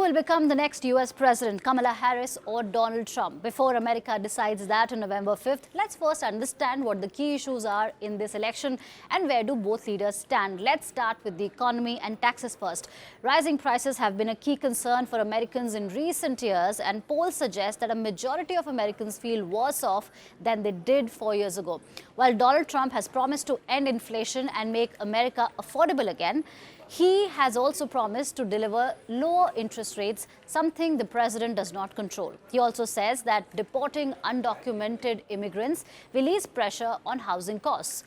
will become the next U.S. president, Kamala Harris or Donald Trump? Before America decides that on November 5th, let's first understand what the key issues are in this election and where do both leaders stand. Let's start with the economy and taxes first. Rising prices have been a key concern for Americans in recent years, and polls suggest that a majority of Americans feel worse off than they did 4 years ago. While Donald Trump has promised to end inflation and make America affordable again, he has also promised to deliver lower interest rates, something the president does not control. He also says that deporting undocumented immigrants will ease pressure on housing costs.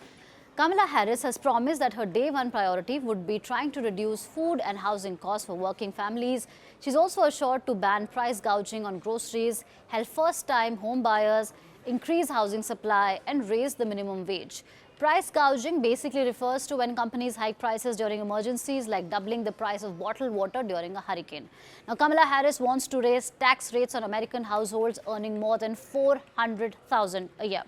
Kamala Harris has promised that her day one priority would be trying to reduce food and housing costs for working families. She's also assured to ban price gouging on groceries, help first-time home buyers, increase housing supply, and raise the minimum wage. Price gouging basically refers to when companies hike prices during emergencies, like doubling the price of bottled water during a hurricane. Now, Kamala Harris wants to raise tax rates on American households earning more than $400,000 a year.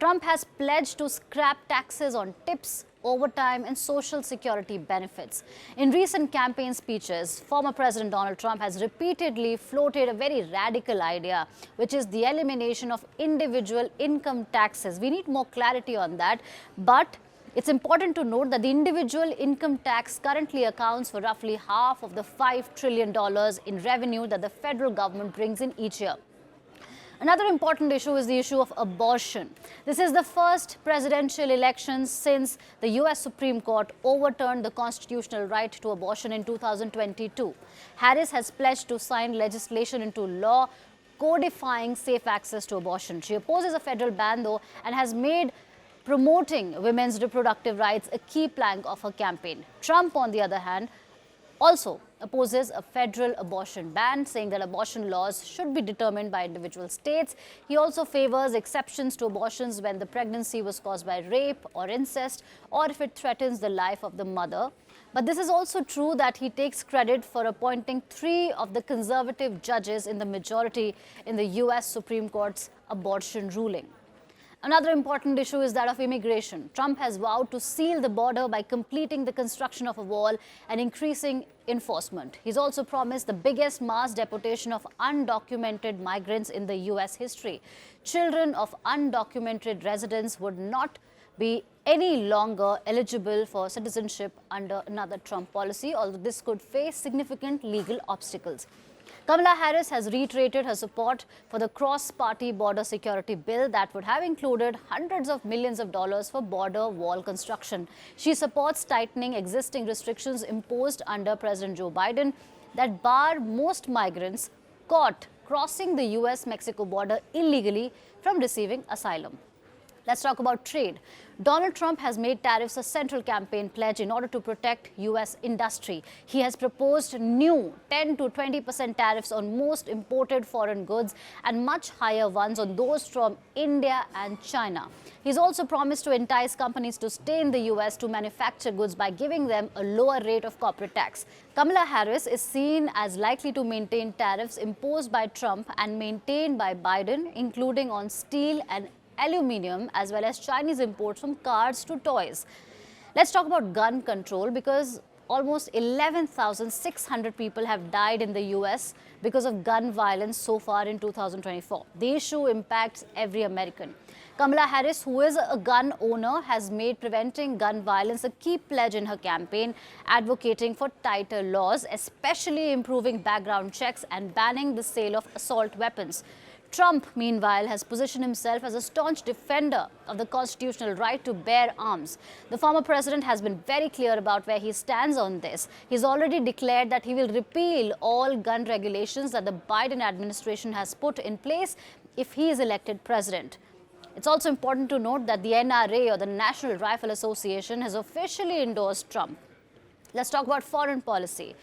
Trump has pledged to scrap taxes on tips, overtime, and social security benefits. In recent campaign speeches, former President Donald Trump has repeatedly floated a very radical idea, which is the elimination of individual income taxes. We need more clarity on that, but it's important to note that the individual income tax currently accounts for roughly half of the $5 trillion in revenue that the federal government brings in each year. Another important issue is the issue of abortion. This is the first presidential election since the U.S. Supreme Court overturned the constitutional right to abortion in 2022. Harris has pledged to sign legislation into law codifying safe access to abortion. She opposes a federal ban, though, and has made promoting women's reproductive rights a key plank of her campaign. Trump, on the other hand, also opposes a federal abortion ban, saying that abortion laws should be determined by individual states. He also favors exceptions to abortions when the pregnancy was caused by rape or incest, or if it threatens the life of the mother. But this is also true that he takes credit for appointing 3 of the conservative judges in the majority in the U.S. Supreme Court's abortion ruling. Another important issue is that of immigration. Trump has vowed to seal the border by completing the construction of a wall and increasing enforcement. He's also promised the biggest mass deportation of undocumented migrants in the U.S. history. Children of undocumented residents would not be any longer eligible for citizenship under another Trump policy, although this could face significant legal obstacles. Kamala Harris has reiterated her support for the cross-party border security bill that would have included hundreds of millions of dollars for border wall construction. She supports tightening existing restrictions imposed under President Joe Biden that bar most migrants caught crossing the U.S.-Mexico border illegally from receiving asylum. Let's talk about trade. Donald Trump has made tariffs a central campaign pledge in order to protect U.S. industry. He has proposed new 10 to 20% tariffs on most imported foreign goods and much higher ones on those from India and China. He's also promised to entice companies to stay in the U.S. to manufacture goods by giving them a lower rate of corporate tax. Kamala Harris is seen as likely to maintain tariffs imposed by Trump and maintained by Biden, including on steel and aluminium, as well as Chinese imports from cars to toys. Let's talk about gun control, because almost 11,600 people have died in the U.S. because of gun violence so far in 2024. The issue impacts every American. Kamala Harris, who is a gun owner, has made preventing gun violence a key pledge in her campaign, advocating for tighter laws, especially improving background checks and banning the sale of assault weapons. Trump, meanwhile, has positioned himself as a staunch defender of the constitutional right to bear arms. The former president has been very clear about where he stands on this. He's already declared that he will repeal all gun regulations that the Biden administration has put in place if he is elected president. It's also important to note that the NRA, or the National Rifle Association, has officially endorsed Trump. Let's talk about foreign policy.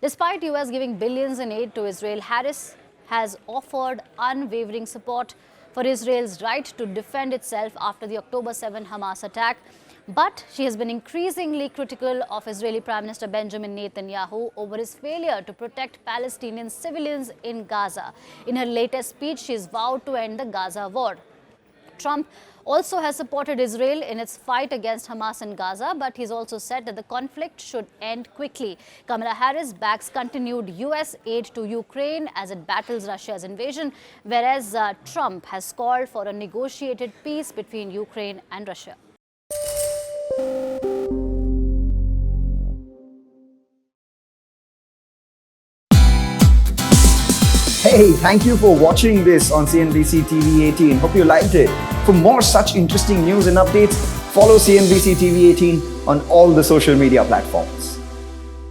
Despite U.S. giving billions in aid to Israel, Harris has offered unwavering support for Israel's right to defend itself after the October 7 Hamas attack. But she has been increasingly critical of Israeli Prime Minister Benjamin Netanyahu over his failure to protect Palestinian civilians in Gaza. In her latest speech, she has vowed to end the Gaza war. Trump also has supported Israel in its fight against Hamas in Gaza, but he's also said that the conflict should end quickly. Kamala Harris backs continued U.S. aid to Ukraine as it battles Russia's invasion, whereas Trump has called for a negotiated peace between Ukraine and Russia. Hey, thank you for watching this on CNBC TV18. Hope you liked it. For more such interesting news and updates, follow CNBC TV18 on all the social media platforms.